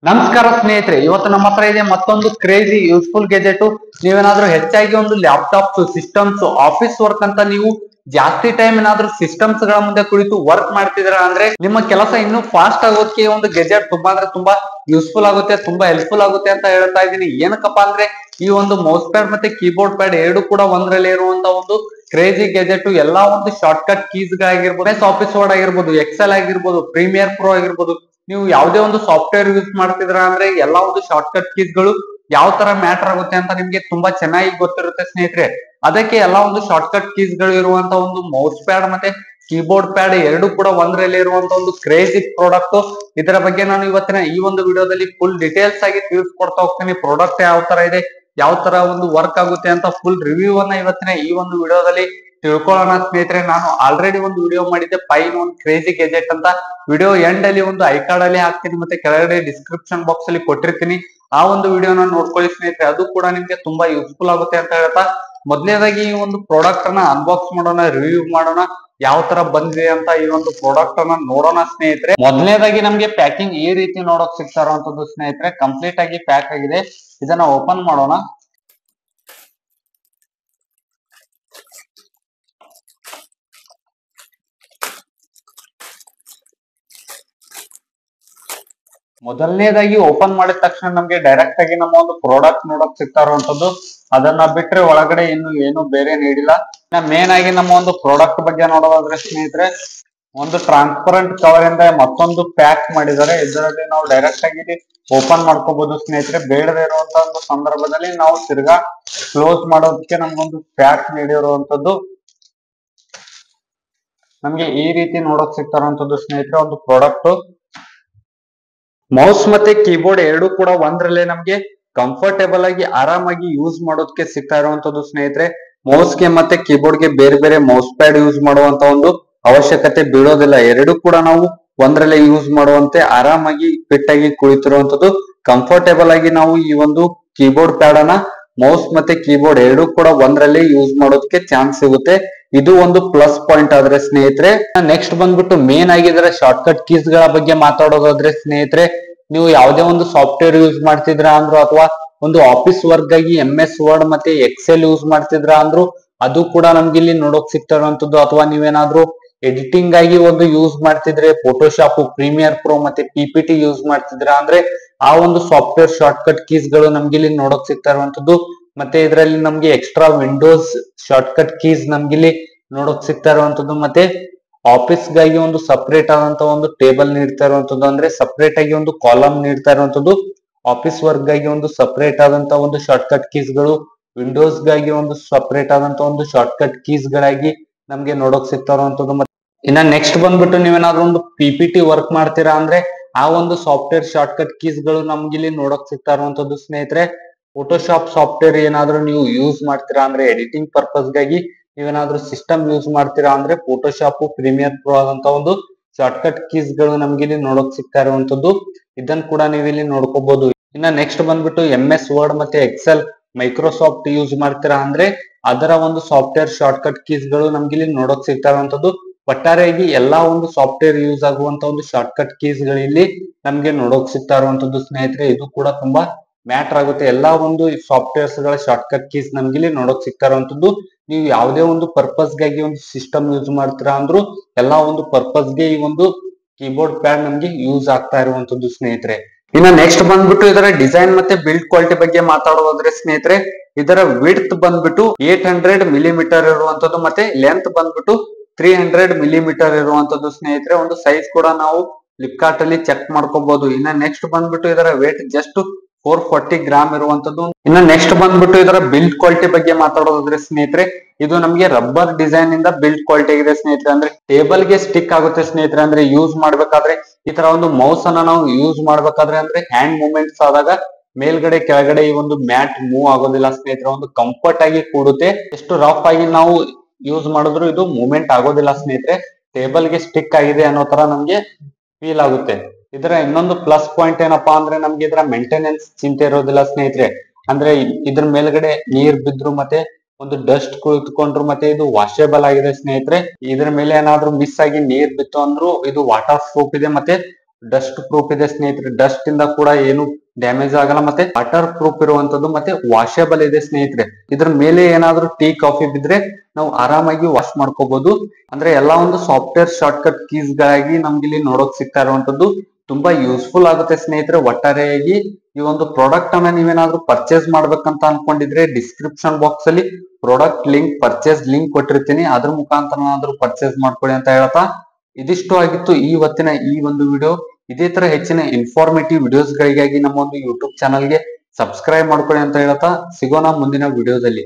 ನಮಸ್ಕಾರ ಸ್ನೇಹಿತರೆ, ಇವತ್ತು ನಮ್ಮ ಹತ್ರ ಇದೆ ಮತ್ತೊಂದು ಕ್ರೇಜಿ ಯೂಸ್ಫುಲ್ ಗೆಜೆಟ್. ನೀವೇನಾದ್ರೂ ಹೆಚ್ಚಾಗಿ ಒಂದು ಲ್ಯಾಪ್ಟಾಪ್ಸ್, ಸಿಸ್ಟಮ್ಸ್, ಆಫೀಸ್ ವರ್ಕ್ ಅಂತ ನೀವು ಜಾಸ್ತಿ ಟೈಮ್ ಏನಾದ್ರೂ ಸಿಸ್ಟಮ್ಸ್ ಗಳ ಮುಂದೆ ಕುಳಿತು ವರ್ಕ್ ಮಾಡ್ತಿದ್ರ ಅಂದ್ರೆ ನಿಮ್ಮ ಕೆಲಸ ಇನ್ನೂ ಫಾಸ್ಟ್ ಆಗೋದಕ್ಕೆ ಒಂದು ಗೆಜೆಟ್ ತುಂಬಾ ಅಂದ್ರೆ ತುಂಬಾ ಯೂಸ್ಫುಲ್ ಆಗುತ್ತೆ, ತುಂಬಾ ಹೆಲ್ಪ್ಫುಲ್ ಆಗುತ್ತೆ ಅಂತ ಹೇಳ್ತಾ ಇದ್ದೀನಿ. ಏನಕ್ಕಪ್ಪ ಅಂದ್ರೆ ಈ ಒಂದು ಮೌಸ್ ಪ್ಯಾಡ್ ಮತ್ತೆ ಕೀಬೋರ್ಡ್ ಪ್ಯಾಡ್ ಎರಡು ಕೂಡ ಒಂದ್ರಲ್ಲಿ ಇರುವಂತ ಒಂದು ಕ್ರೇಜಿ ಗೆಜೆಟ್. ಎಲ್ಲಾ ಒಂದು ಶಾರ್ಟ್ ಕಟ್ ಕೀಸ್ ಗಳಾಗಿರ್ಬೋದು, ಆಫೀಸ್ ವರ್ಡ್ ಆಗಿರ್ಬೋದು, ಎಕ್ಸೆಲ್ ಆಗಿರ್ಬೋದು, ಪ್ರೀಮಿಯರ್ ಪ್ರೋ ಆಗಿರ್ಬೋದು, ನೀವು ಯಾವುದೇ ಒಂದು ಸಾಫ್ಟ್ವೇರ್ ಯೂಸ್ ಮಾಡ್ತಿದ್ರ ಅಂದ್ರೆ ಎಲ್ಲಾ ಒಂದು ಶಾರ್ಟ್ ಕಟ್ ಕೀಸ್ ಗಳು ಯಾವ ತರ ಮ್ಯಾಟರ್ ಆಗುತ್ತೆ ಅಂತ ನಿಮ್ಗೆ ತುಂಬಾ ಚೆನ್ನಾಗಿ ಗೊತ್ತಿರುತ್ತೆ ಸ್ನೇಹಿತರೆ. ಅದಕ್ಕೆ ಎಲ್ಲಾ ಒಂದು ಶಾರ್ಟ್ ಕಟ್ ಕೀಸ್ ಗಳು ಇರುವಂತ ಒಂದು ಮೌಸ್ ಪ್ಯಾಡ್ ಮತ್ತೆ ಕೀಬೋರ್ಡ್ ಪ್ಯಾಡ್ ಎರಡು ಕೂಡ ಒಂದರಲ್ಲಿ ಇರುವಂತ ಒಂದು ಕ್ರೇಜಿ ಪ್ರಾಡಕ್ಟ್. ಇದರ ಬಗ್ಗೆ ನಾನು ಇವತ್ತಿನ ಈ ಒಂದು ವಿಡಿಯೋದಲ್ಲಿ ಫುಲ್ ಡೀಟೇಲ್ಸ್ ಆಗಿ ತಿಳಿಸ್ಕೊಡ್ತಾ ಹೋಗ್ತೀನಿ. ಪ್ರಾಡಕ್ಟ್ ಯಾವ ತರ ಇದೆ, ಯಾವ ತರ ಒಂದು ವರ್ಕ್ ಆಗುತ್ತೆ ಅಂತ ಫುಲ್ ರಿವ್ಯೂ ಅನ್ನ ಇವತ್ತಿನ ಈ ಒಂದು ವಿಡಿಯೋದಲ್ಲಿ ತಿಳ್ಕೊಳ್ಳೋಣ ಸ್ನೇಹಿತರೆ. ನಾನು ಆಲ್ರೆಡಿ ಒಂದು ವಿಡಿಯೋ ಮಾಡಿದ್ದೆ ಪೈನ್ ಒಂದು ಕ್ರೇಜಿ ಗೆಜೆಟ್ ಅಂತ. ವಿಡಿಯೋ ಎಂಡ್ ಅಲ್ಲಿ ಒಂದು ಐ ಕಾರ್ಡ್ ಅಲ್ಲಿ ಹಾಕ್ತೀನಿ, ಮತ್ತೆ ಕೆಳಗಡೆ ಡಿಸ್ಕ್ರಿಪ್ಷನ್ ಬಾಕ್ಸ್ ಅಲ್ಲಿ ಕೊಟ್ಟಿರ್ತೀನಿ. ಆ ಒಂದು ವಿಡಿಯೋನ ನೋಡ್ಕೊಳ್ಳಿ ಸ್ನೇಹಿತರೆ, ಅದು ಕೂಡ ನಿಮ್ಗೆ ತುಂಬಾ ಯೂಸ್ಫುಲ್ ಆಗುತ್ತೆ ಅಂತ ಹೇಳ್ತಾ ಮೊದಲನೇದಾಗಿ ಈ ಒಂದು ಪ್ರಾಡಕ್ಟ್ ಅನ್ನ ಅನ್ಬಾಕ್ಸ್ ಮಾಡೋಣ, ರಿವ್ಯೂ ಮಾಡೋಣ, ಯಾವ ತರ ಬಂದಿದೆ ಅಂತ ಈ ಒಂದು ಪ್ರಾಡಕ್ಟ್ ಅನ್ನ ನೋಡೋಣ ಸ್ನೇಹಿತರೆ. ಮೊದಲನೇದಾಗಿ ನಮ್ಗೆ ಪ್ಯಾಕಿಂಗ್ ಈ ರೀತಿ ನೋಡೋಕ್ ಸಿಗ್ತಾ ಇರುವಂತದ್ದು ಸ್ನೇಹಿತರೆ. ಕಂಪ್ಲೀಟ್ ಆಗಿ ಪ್ಯಾಕ್ ಆಗಿದೆ. ಇದನ್ನ ಓಪನ್ ಮಾಡೋಣ. ಮೊದಲನೇದಾಗಿ ಓಪನ್ ಮಾಡಿದ ತಕ್ಷಣ ನಮ್ಗೆ ಡೈರೆಕ್ಟ್ ಆಗಿ ನಮ್ಮ ಒಂದು ಪ್ರಾಡಕ್ಟ್ ನೋಡಕ್ ಸಿಗ್ತಾ ಇರುವಂತದ್ದು. ಅದನ್ನ ಬಿಟ್ರೆ ಒಳಗಡೆ ಇನ್ನು ಏನು ಬೇರೆ ನೀಡಿಲ್ಲ. ಮೇನ್ ಆಗಿ ನಮ್ಮ ಒಂದು ಪ್ರಾಡಕ್ಟ್ ಬಗ್ಗೆ ನೋಡೋದಾದ್ರೆ ಸ್ನೇಹಿತರೆ, ಒಂದು ಟ್ರಾನ್ಸ್ಪರೆಂಟ್ ಕವರ್ ಇಂದ ಮತ್ತೊಂದು ಪ್ಯಾಕ್ ಮಾಡಿದ್ದಾರೆ. ಇದರಲ್ಲಿ ನಾವು ಡೈರೆಕ್ಟ್ ಆಗಿ ಓಪನ್ ಮಾಡ್ಕೋಬಹುದು ಸ್ನೇಹಿತರೆ. ಬೇಡದೇ ಇರುವಂತ ಒಂದು ಸಂದರ್ಭದಲ್ಲಿ ನಾವು ತಿರ್ಗಾ ಕ್ಲೋಸ್ ಮಾಡೋದಕ್ಕೆ ನಮ್ಗೊಂದು ಪ್ಯಾಕ್ ನೀಡಿರುವಂತದ್ದು. ನಮ್ಗೆ ಈ ರೀತಿ ನೋಡಕ್ ಸಿಗ್ತಾ ಇರುವಂತದ್ದು ಸ್ನೇಹಿತರೆ ಒಂದು ಪ್ರಾಡಕ್ಟ್. ಮೌಸ್ ಮತ್ತೆ ಕೀಬೋರ್ಡ್ ಎರಡು ಕೂಡ ಒಂದ್ರಲ್ಲೇ ನಮ್ಗೆ ಕಂಫರ್ಟೇಬಲ್ ಆಗಿ ಆರಾಮಾಗಿ ಯೂಸ್ ಮಾಡೋದಕ್ಕೆ ಸಿಗ್ತಾ ಇರುವಂತದ್ದು ಸ್ನೇಹಿತರೆ. ಮೌಸ್ಗೆ ಮತ್ತೆ ಕೀಬೋರ್ಡ್ಗೆ ಬೇರೆ ಬೇರೆ ಮೌಸ್ ಪ್ಯಾಡ್ ಯೂಸ್ ಮಾಡುವಂತ ಒಂದು ಅವಶ್ಯಕತೆ ಬೀಳೋದಿಲ್ಲ. ಎರಡು ಕೂಡ ನಾವು ಒಂದ್ರಲ್ಲೇ ಯೂಸ್ ಮಾಡುವಂತೆ ಆರಾಮಾಗಿ ಫಿಟ್ ಆಗಿ ಕುಳಿತಿರುವಂತದ್ದು. ಕಂಫರ್ಟೇಬಲ್ ಆಗಿ ನಾವು ಈ ಒಂದು ಕೀಬೋರ್ಡ್ ಪ್ಯಾಡ್ ಅನ್ನ ಮೌಸ್ ಮತ್ತೆ ಕೀಬೋರ್ಡ್ ಎರಡು ಕೂಡ ಒಂದ್ರಲ್ಲೇ ಯೂಸ್ ಮಾಡೋದಕ್ಕೆ ಚಾನ್ಸ್ ಸಿಗುತ್ತೆ. ಇದು ಒಂದು ಪ್ಲಸ್ ಪಾಯಿಂಟ್ ಆದ್ರೆ ಸ್ನೇಹಿತರೆ. ನೆಕ್ಸ್ಟ್ ಬಂದ್ಬಿಟ್ಟು ಮೇನ್ ಆಗಿದ್ರೆ ಶಾರ್ಟ್ ಕಟ್ ಕೀಸ್ ಗಳ ಬಗ್ಗೆ ಮಾತಾಡೋದಾದ್ರೆ ಸ್ನೇಹಿತರೆ, ನೀವು ಯಾವುದೇ ಒಂದು ಸಾಫ್ಟ್ವೇರ್ ಯೂಸ್ ಮಾಡ್ತಿದ್ರ ಅಂದ್ರು ಅಥವಾ ಒಂದು ಆಫೀಸ್ ವರ್ಕ್ ಆಗಿ MS ವರ್ಡ್ ಮತ್ತೆ ಎಕ್ಸೆಲ್ ಯೂಸ್ ಮಾಡ್ತಿದ್ರ ಅಂದ್ರು ಅದು ಕೂಡ ನಮ್ಗೆ ಇಲ್ಲಿ ನೋಡೋಕ್ ಸಿಗ್ತಾ ಇರುವಂತದ್ದು. ಅಥವಾ ನೀವೇನಾದ್ರೂ ಎಡಿಟಿಂಗ್ ಆಗಿ ಒಂದು ಯೂಸ್ ಮಾಡ್ತಿದ್ರೆ ಫೋಟೋಶಾಪ್, ಪ್ರೀಮಿಯರ್ ಪ್ರೋ ಮತ್ತೆ PPT ಯೂಸ್ ಮಾಡ್ತಿದ್ರ ಅಂದ್ರೆ ಆ ಒಂದು ಸಾಫ್ಟ್ವೇರ್ ಶಾರ್ಟ್ ಕಟ್ ಕೀಸ್ ಗಳು ನಮ್ಗೆ ಇಲ್ಲಿ ನೋಡೋಕ್ ಸಿಗ್ತಾ ಇರುವಂತದ್ದು. ಮತ್ತೆ ಇದರಲ್ಲಿ ನಮ್ಗೆ extra Windows short cut keys ನಮ್ಗೆ ಇಲ್ಲಿ ನೋಡೋಕ್ ಸಿಗ್ತಾ ಇರುವಂತದ್ದು. ಮತ್ತೆ ಆಫೀಸ್ ಗಾಗಿ ಒಂದು ಸಪರೇಟ್ ಆದಂತ ಒಂದು ಟೇಬಲ್ ನೀಡ್ತಾ ಇರುವಂತದ್ದು, ಅಂದ್ರೆ ಸಪರೇಟ್ ಆಗಿ ಒಂದು ಕಾಲಮ್ ನೀಡ್ತಾ ಇರುವಂತದ್ದು. ಆಫೀಸ್ ವರ್ಕ್ ಗಾಗಿ ಒಂದು ಸಪರೇಟ್ ಆದಂತ ಒಂದು ಶಾರ್ಟ್ ಕಟ್ ಕೀಸ್ ಗಳು, ವಿಂಡೋಸ್ ಗಾಗಿ ಒಂದು ಸಪರೇಟ್ ಆದಂತ ಒಂದು ಶಾರ್ಟ್ ಕಟ್ ಕೀಸ್ ಗಳಾಗಿ ನಮ್ಗೆ ನೋಡೋಕ್ ಸಿಗ್ತಾ ಇರುವಂತದ್ದು. ಇನ್ನ ನೆಕ್ಸ್ಟ್ ಬಂದ್ಬಿಟ್ಟು ನೀವೇನಾದ್ರೂ ಒಂದು PPT ವರ್ಕ್ ಮಾಡ್ತೀರಾ ಅಂದ್ರೆ ಆ ಒಂದು ಸಾಫ್ಟ್ವೇರ್ ಶಾರ್ಟ್ ಕಟ್ ಕೀಸ್ ಗಳು ನಮ್ಗೆ ಇಲ್ಲಿ ನೋಡೋಕ್ ಸಿಗ್ತಾ ಇರುವಂತದ್ದು ಸ್ನೇಹಿತರೆ. ಫೋಟೋಶಾಪ್ ಸಾಫ್ಟ್ವೇರ್ ಏನಾದ್ರೂ ನೀವು ಯೂಸ್ ಮಾಡ್ತೀರಾ ಅಂದ್ರೆ ಎಡಿಟಿಂಗ್ ಪರ್ಪಸ್ ಗಾಗಿ ನೀವೇನಾದ್ರೂ ಸಿಸ್ಟಮ್ ಯೂಸ್ ಮಾಡ್ತೀರಾ ಅಂದ್ರೆ ಫೋಟೋಶಾಪ್, ಪ್ರೀಮಿಯರ್ ಪ್ರೋ ಆದಂತ ಒಂದು ಶಾರ್ಟ್ ಕಟ್ ಕೀಸ್ ಗಳು ನಮ್ಗೆ ಇಲ್ಲಿ ನೋಡೋಕ್ ಸಿಗ್ತಾ ಇರುವಂತದ್ದು. ಇದನ್ನ ಕೂಡ ನೀವು ಇಲ್ಲಿ ನೋಡ್ಕೋಬಹುದು. ಇನ್ನ ನೆಕ್ಸ್ಟ್ ಬಂದ್ಬಿಟ್ಟು MS ವರ್ಡ್ ಮತ್ತೆ ಎಕ್ಸೆಲ್, ಮೈಕ್ರೋಸಾಫ್ಟ್ ಯೂಸ್ ಮಾಡ್ತೀರಾ ಅಂದ್ರೆ ಅದರ ಒಂದು ಸಾಫ್ಟ್ವೇರ್ ಶಾರ್ಟ್ ಕಟ್ ಕೀಸ್ ಗಳು ನಮ್ಗೆ ಇಲ್ಲಿ ನೋಡೋಕ್ ಸಿಗ್ತಾ ಇರುವಂತದ್ದು. ಒಟ್ಟಾರೆಯಾಗಿ ಎಲ್ಲಾ ಒಂದು ಸಾಫ್ಟ್ವೇರ್ ಯೂಸ್ ಆಗುವಂತ ಒಂದು ಶಾರ್ಟ್ ಕಟ್ ಕೀಸ್ ಗಳು ಇಲ್ಲಿ ನಮ್ಗೆ ನೋಡೋಕ್ ಸಿಗ್ತಾ ಇರುವಂತದ್ದು ಸ್ನೇಹಿತರೆ. ಇದು ಕೂಡ ತುಂಬಾ ಮ್ಯಾಟರ್ ಆಗುತ್ತೆ. ಎಲ್ಲಾ ಒಂದು ಸಾಫ್ಟ್ವೇರ್ಸ್ ಗಳ ಶಾರ್ಟ್ ಕಟ್ ಕೀಸ್ ನಮ್ಗೆ ಇಲ್ಲಿ ನೋಡೋಕ್ ಸಿಗ್ತಾ ಇರುವಂತದ್ದು. ನೀವು ಯಾವುದೇ ಒಂದು ಪರ್ಪಸ್ ಗಾಗಿ ಒಂದು ಸಿಸ್ಟಮ್ ಯೂಸ್ ಮಾಡ್ತೀರಾ ಅಂದ್ರು ಎಲ್ಲಾ ಒಂದು ಪರ್ಪಸ್ ಗೆ ಈ ಒಂದು ಕೀಬೋರ್ಡ್ ಪ್ಯಾಡ್ ನಮ್ಗೆ ಯೂಸ್ ಆಗ್ತಾ ಇರುವಂತದ್ದು ಸ್ನೇಹಿತರೆ. ಇನ್ನ ನೆಕ್ಸ್ಟ್ ಬಂದ್ಬಿಟ್ಟು ಇದರ ಡಿಸೈನ್ ಮತ್ತೆ ಬಿಲ್ಡ್ ಕ್ವಾಲಿಟಿ ಬಗ್ಗೆ ಮಾತಾಡೋದಾದ್ರೆ ಸ್ನೇಹಿತರೆ, ಇದರ ವಿಡ್ತ್ ಬಂದ್ಬಿಟ್ಟು 800 ಮಿಲಿಮೀಟರ್ ಇರುವಂತದ್ದು, ಮತ್ತೆ ಲೆಂತ್ ಬಂದ್ಬಿಟ್ಟು 300 ಮಿಲಿಮೀಟರ್ ಇರುವಂತದ್ದು ಸ್ನೇಹಿತರೆ. ಒಂದು ಸೈಜ್ ಕೂಡ ನಾವು ಫ್ಲಿಪ್ಕಾರ್ಟ್ ಅಲ್ಲಿ ಚೆಕ್ ಮಾಡ್ಕೋಬಹುದು. ಇನ್ನ ನೆಕ್ಸ್ಟ್ ಬಂದ್ಬಿಟ್ಟು ಇದರ ವೇಟ್ ಜಸ್ಟ್ 440 ಗ್ರಾಮ್ ಇರುವಂತದ್ದು. ಇನ್ನ ನೆಕ್ಸ್ಟ್ ಬಂದ್ಬಿಟ್ಟು ಇದರ ಬಿಲ್ಡ್ ಕ್ವಾಲಿಟಿ ಬಗ್ಗೆ ಮಾತಾಡೋದಾದ್ರೆ ಸ್ನೇಹಿತರೆ, ಇದು ನಮ್ಗೆ ರಬ್ಬರ್ ಡಿಸೈನ್ ಇಂದ ಬಿಲ್ಡ್ ಕ್ವಾಲಿಟಿ ಆಗಿದೆ ಸ್ನೇಹಿತರೆ. ಅಂದ್ರೆ ಟೇಬಲ್ ಗೆ ಸ್ಟಿಕ್ ಆಗುತ್ತೆ ಸ್ನೇಹಿತರೆ. ಅಂದ್ರೆ ಯೂಸ್ ಮಾಡ್ಬೇಕಾದ್ರೆ ಈ ತರ ಒಂದು ಮೌಸ್ ಅನ್ನ ನಾವು ಯೂಸ್ ಮಾಡ್ಬೇಕಾದ್ರೆ ಅಂದ್ರೆ ಹ್ಯಾಂಡ್ ಮೂವ್ಮೆಂಟ್ಸ್ ಆದಾಗ ಮೇಲ್ಗಡೆ ಕೆಳಗಡೆ ಈ ಒಂದು ಮ್ಯಾಟ್ ಮೂವ್ ಆಗೋದಿಲ್ಲ ಸ್ನೇಹಿತರೆ. ಒಂದು ಕಂಫರ್ಟ್ ಆಗಿ ಕೂಡುತ್ತೆ. ಎಷ್ಟು ರಫ್ ಆಗಿ ನಾವು ಯೂಸ್ ಮಾಡಿದ್ರು ಇದು ಮೂವ್ಮೆಂಟ್ ಆಗೋದಿಲ್ಲ ಸ್ನೇಹಿತರೆ. ಟೇಬಲ್ ಗೆ ಸ್ಟಿಕ್ ಆಗಿದೆ ಅನ್ನೋ ತರ ನಮ್ಗೆ ಫೀಲ್ ಆಗುತ್ತೆ. ಇದರ ಇನ್ನೊಂದು ಪ್ಲಸ್ ಪಾಯಿಂಟ್ ಏನಪ್ಪಾ ಅಂದ್ರೆ ನಮ್ಗೆ ಇದರ ಮೇಂಟೆನೆನ್ಸ್ ಚಿಂತೆ ಇರೋದಿಲ್ಲ ಸ್ನೇಹಿತರೆ. ಅಂದ್ರೆ ಇದ್ರ ಮೇಲ್ಗಡೆ ನೀರ್ ಬಿದ್ರು ಮತ್ತೆ ಒಂದು ಡಸ್ಟ್ ಕುಳಿತುಕೊಂಡ್ರು ಮತ್ತೆ ಇದು ವಾಷೇಬಲ್ ಆಗಿದೆ ಸ್ನೇಹಿತರೆ. ಇದ್ರ ಮೇಲೆ ಏನಾದ್ರೂ ಮಿಸ್ ಆಗಿ ನೀರ್ ಬಿತ್ತು ಅಂದ್ರೂ ಇದು ವಾಟರ್ ಪ್ರೂಫ್ ಇದೆ ಮತ್ತೆ ಡಸ್ಟ್ ಪ್ರೂಫ್ ಇದೆ ಸ್ನೇಹಿತರೆ, ಡಸ್ಟ್ ಇಂದ ಕೂಡ ಏನು ಡ್ಯಾಮೇಜ್ ಆಗಲ್ಲ, ಮತ್ತೆ ವಾಟರ್ ಪ್ರೂಫ್ ಇರುವಂತದ್ದು, ಮತ್ತೆ ವಾಷೇಬಲ್ ಇದೆ ಸ್ನೇಹಿತರೆ. ಇದ್ರ ಮೇಲೆ ಏನಾದ್ರೂ ಟೀ ಕಾಫಿ ಬಿದ್ರೆ ನಾವು ಆರಾಮಾಗಿ ವಾಶ್ ಮಾಡ್ಕೋಬಹುದು. ಅಂದ್ರೆ ಎಲ್ಲಾ ಒಂದು ಸಾಫ್ಟ್ವೇರ್ ಶಾರ್ಟ್ಕಟ್ ಕೀಸ್ ಗಳಾಗಿ ನಮ್ಗೆ ಇಲ್ಲಿ ನೋಡೋಕ್ ಸಿಗ್ತಾ ಇರುವಂತದ್ದು ತುಂಬಾ ಯೂಸ್ಫುಲ್ ಆಗುತ್ತೆ ಸ್ನೇಹಿತರೆ. ಒಟ್ಟಾರೆಯಾಗಿ ಈ ಒಂದು ಪ್ರಾಡಕ್ಟ್ ಅನ್ನ ನೀವೇನಾದ್ರೂ ಪರ್ಚೇಸ್ ಮಾಡ್ಬೇಕಂತ ಅನ್ಕೊಂಡಿದ್ರೆ ಡಿಸ್ಕ್ರಿಪ್ಷನ್ ಬಾಕ್ಸ್ ಅಲ್ಲಿ ಪ್ರಾಡಕ್ಟ್ ಲಿಂಕ್, ಪರ್ಚೇಸ್ ಲಿಂಕ್ ಕೊಟ್ಟಿರ್ತೀನಿ, ಅದ್ರ ಮುಖಾಂತರ ಪರ್ಚೇಸ್ ಮಾಡ್ಕೊಳ್ಳಿ ಅಂತ ಹೇಳ್ತಾ ಇದಿಷ್ಟು ಆಗಿತ್ತು ಇವತ್ತಿನ ಈ ಒಂದು ವಿಡಿಯೋ. ಇದೇ ತರ ಹೆಚ್ಚಿನ ಇನ್ಫಾರ್ಮೇಟಿವ್ ವಿಡಿಯೋಸ್ ಗಳಿಗಾಗಿ ನಮ್ಮ ಒಂದು ಯೂಟ್ಯೂಬ್ ಚಾನಲ್ಗೆ ಸಬ್ಸ್ಕ್ರೈಬ್ ಮಾಡ್ಕೊಳ್ಳಿ ಅಂತ ಹೇಳ್ತಾ ಸಿಗೋಣ ಮುಂದಿನ ವಿಡಿಯೋದಲ್ಲಿ.